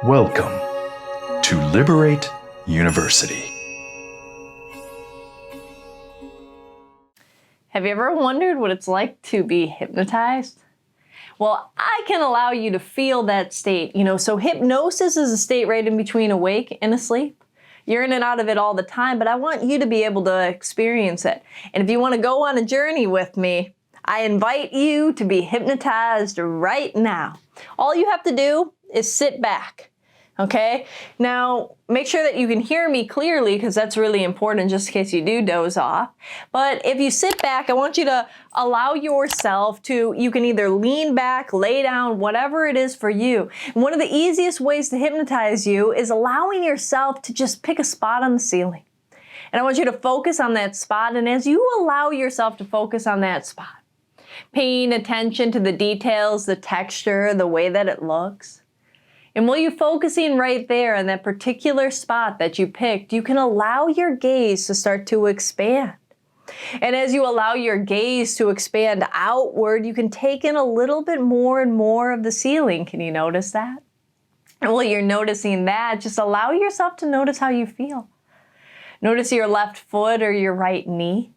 Welcome to Liberate University. Have you ever wondered what it's like to be hypnotized? Well, I can allow you to feel that state. So hypnosis is a state right in between awake and asleep. You're in and out of it all the time, but I want you to be able to experience it. And if you want to go on a journey with me, I invite you to be hypnotized right now. All you have to do is sit back. Okay? Now, make sure that you can hear me clearly because that's really important just in case you do doze off. But if you sit back, I want you to allow yourself to, you can either lean back, lay down, whatever it is for you. And one of the easiest ways to hypnotize you is allowing yourself to just pick a spot on the ceiling. And I want you to focus on that spot. And as you allow yourself to focus on that spot, paying attention to the details, the texture, the way that it looks, and while you're focusing right there on that particular spot that you picked, you can allow your gaze to start to expand. And as you allow your gaze to expand outward, you can take in a little bit more and more of the ceiling. Can you notice that? And while you're noticing that, just allow yourself to notice how you feel. Notice your left foot or your right knee.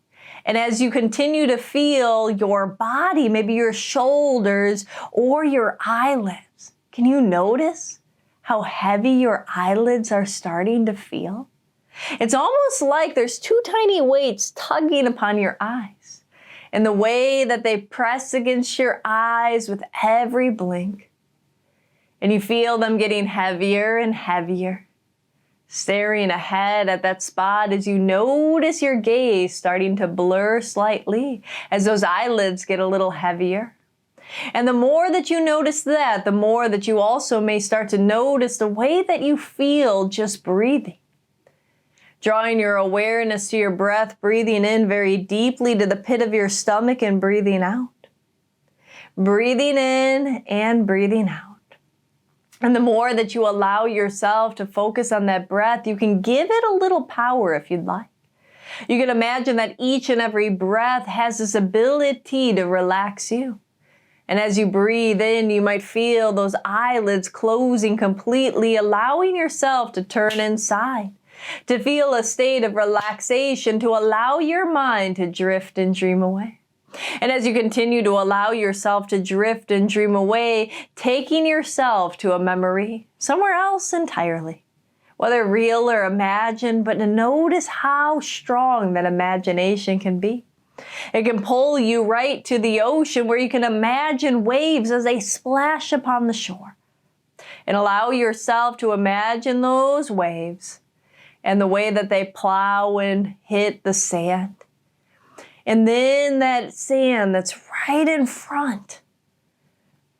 And as you continue to feel your body, maybe your shoulders or your eyelids, can you notice how heavy your eyelids are starting to feel? It's almost like there's two tiny weights tugging upon your eyes. And the way that they press against your eyes with every blink. And you feel them getting heavier and heavier. Staring ahead at that spot as you notice your gaze starting to blur slightly as those eyelids get a little heavier. And the more that you notice that, the more that you also may start to notice the way that you feel just breathing. Drawing your awareness to your breath, breathing in very deeply to the pit of your stomach and breathing out. Breathing in and breathing out. And the more that you allow yourself to focus on that breath, you can give it a little power if you'd like. You can imagine that each and every breath has this ability to relax you. And as you breathe in, you might feel those eyelids closing completely, allowing yourself to turn inside, to feel a state of relaxation, to allow your mind to drift and dream away. And as you continue to allow yourself to drift and dream away, taking yourself to a memory somewhere else entirely, whether real or imagined, but to notice how strong that imagination can be. It can pull you right to the ocean where you can imagine waves as they splash upon the shore. And allow yourself to imagine those waves and the way that they plow and hit the sand. And then that sand that's right in front,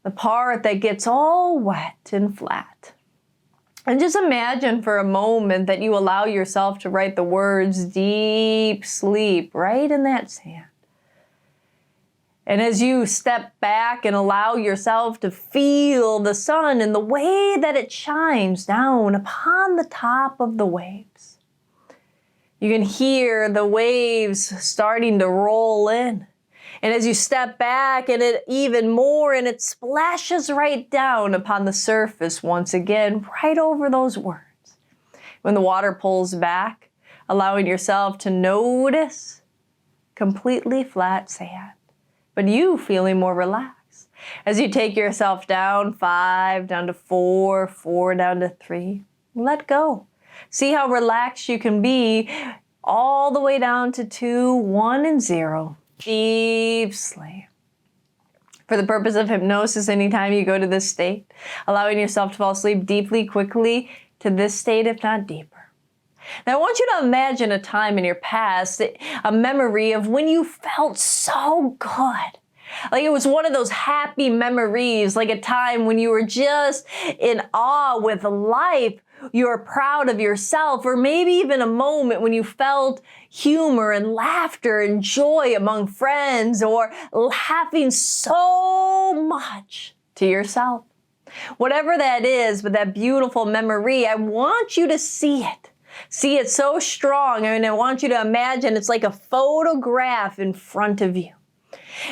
the part that gets all wet and flat. And just imagine for a moment that you allow yourself to write the words deep sleep right in that sand. And as you step back and allow yourself to feel the sun and the way that it shines down upon the top of the waves, you can hear the waves starting to roll in. And as you step back and it even more and it splashes right down upon the surface once again, right over those words. When the water pulls back, allowing yourself to notice completely flat sand, but you feeling more relaxed. As you take yourself down 5, down to 4, 4 down to 3, let go. See how relaxed you can be all the way down to 2, 1, and 0. Deep sleep. For the purpose of hypnosis, anytime you go to this state, allowing yourself to fall asleep deeply, quickly to this state, if not deeper. Now, I want you to imagine a time in your past, a memory of when you felt so good. Like it was one of those happy memories, like a time when you were just in awe with life. You were proud of yourself, or maybe even a moment when you felt humor and laughter and joy among friends, or laughing so much to yourself. Whatever that is, but that beautiful memory, I want you to see it. See it so strong, and I want you to imagine it's like a photograph in front of you.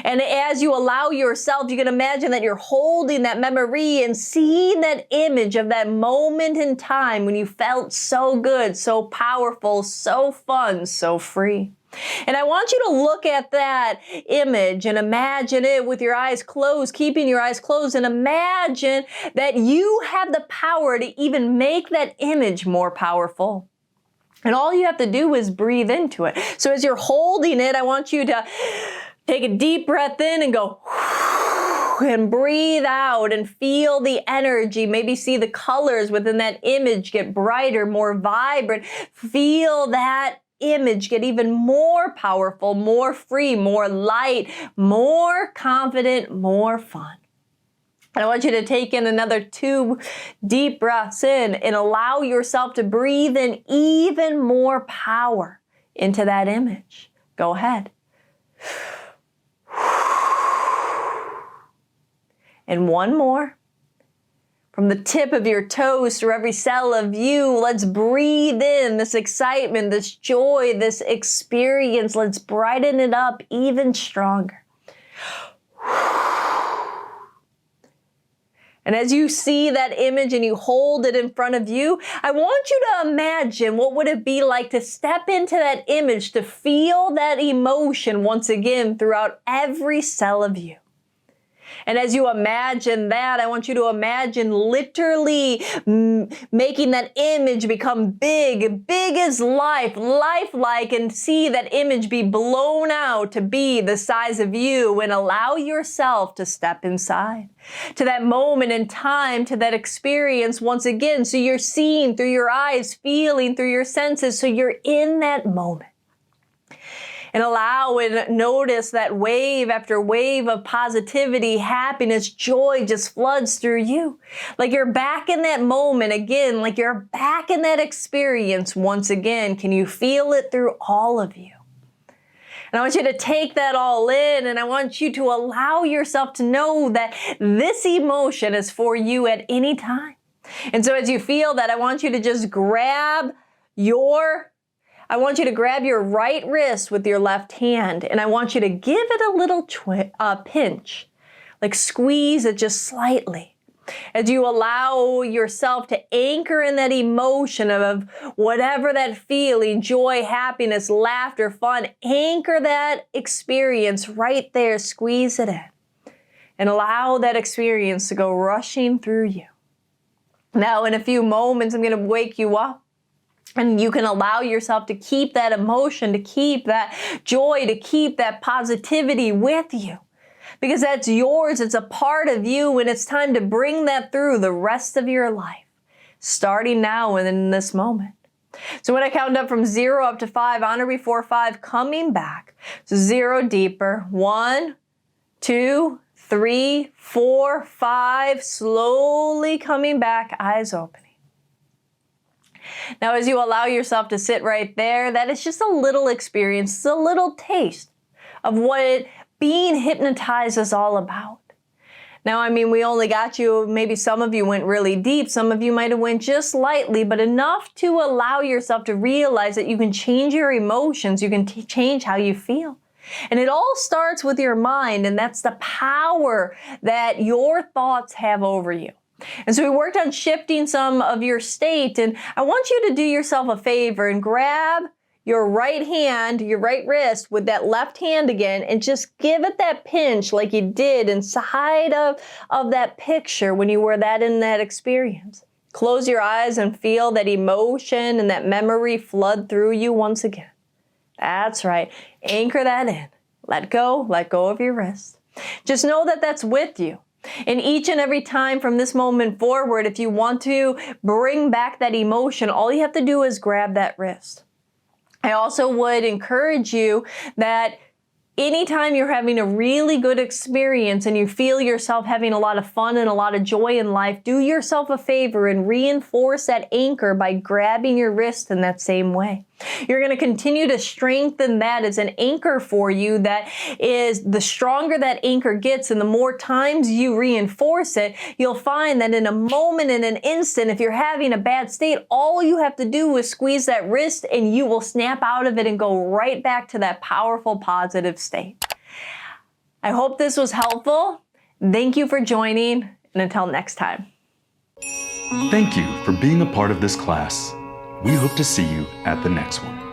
And as you allow yourself, you can imagine that you're holding that memory and seeing that image of that moment in time when you felt so good, so powerful, so fun, so free. And I want you to look at that image and imagine it with your eyes closed, keeping your eyes closed, and imagine that you have the power to even make that image more powerful. And all you have to do is breathe into it. So as you're holding it, I want you to take a deep breath in and go, and breathe out and feel the energy. Maybe see the colors within that image get brighter, more vibrant. Feel that image get even more powerful, more free, more light, more confident, more fun. And I want you to take in another 2 deep breaths in and allow yourself to breathe in even more power into that image. Go ahead. And one more. From the tip of your toes through every cell of you, let's breathe in this excitement, this joy, this experience. Let's brighten it up even stronger. And as you see that image and you hold it in front of you, I want you to imagine what would it be like to step into that image, to feel that emotion once again throughout every cell of you. And as you imagine that, I want you to imagine literally making that image become big, big as life, lifelike, and see that image be blown out to be the size of you, and allow yourself to step inside to that moment in time, to that experience once again. So you're seeing through your eyes, feeling through your senses, so you're in that moment. And allow and notice that wave after wave of positivity, happiness, joy just floods through you. Like you're back in that moment again, like you're back in that experience once again. Can you feel it through all of you? And I want you to take that all in, and I want you to allow yourself to know that this emotion is for you at any time. And so as you feel that, I want you to just grab your right wrist with your left hand, and I want you to give it a little pinch, like squeeze it just slightly. As you allow yourself to anchor in that emotion of whatever that feeling, joy, happiness, laughter, fun, anchor that experience right there, squeeze it in, and allow that experience to go rushing through you. Now, in a few moments, I'm going to wake you up. And you can allow yourself to keep that emotion, to keep that joy, to keep that positivity with you. Because that's yours, it's a part of you, and it's time to bring that through the rest of your life, starting now and in this moment. So when I count up from 0 up to 5, on or before 5, coming back. So 0 deeper, 1, 2, 3, 4, 5, slowly coming back, eyes opening. Now, as you allow yourself to sit right there, that is just a little experience, it's a little taste of what being hypnotized is all about. Now, I mean, we only got you, maybe some of you went really deep, some of you might have went just lightly, but enough to allow yourself to realize that you can change your emotions, you can change how you feel. And it all starts with your mind, and that's the power that your thoughts have over you. And so we worked on shifting some of your state, and I want you to do yourself a favor and grab your right hand, your right wrist with that left hand again, and just give it that pinch like you did inside of that picture when you were in that experience. Close your eyes and feel that emotion and that memory flood through you once again. That's right. Anchor that in. Let go of your wrist. Just know that that's with you. And each and every time from this moment forward, if you want to bring back that emotion, all you have to do is grab that wrist. I also would encourage you that anytime you're having a really good experience and you feel yourself having a lot of fun and a lot of joy in life, do yourself a favor and reinforce that anchor by grabbing your wrist in that same way. You're going to continue to strengthen that as an anchor for you. That is, the stronger that anchor gets and the more times you reinforce it, you'll find that in a moment, in an instant, if you're having a bad state, all you have to do is squeeze that wrist and you will snap out of it and go right back to that powerful, positive state. I hope this was helpful. Thank you for joining, and until next time. Thank you for being a part of this class. We hope to see you at the next one.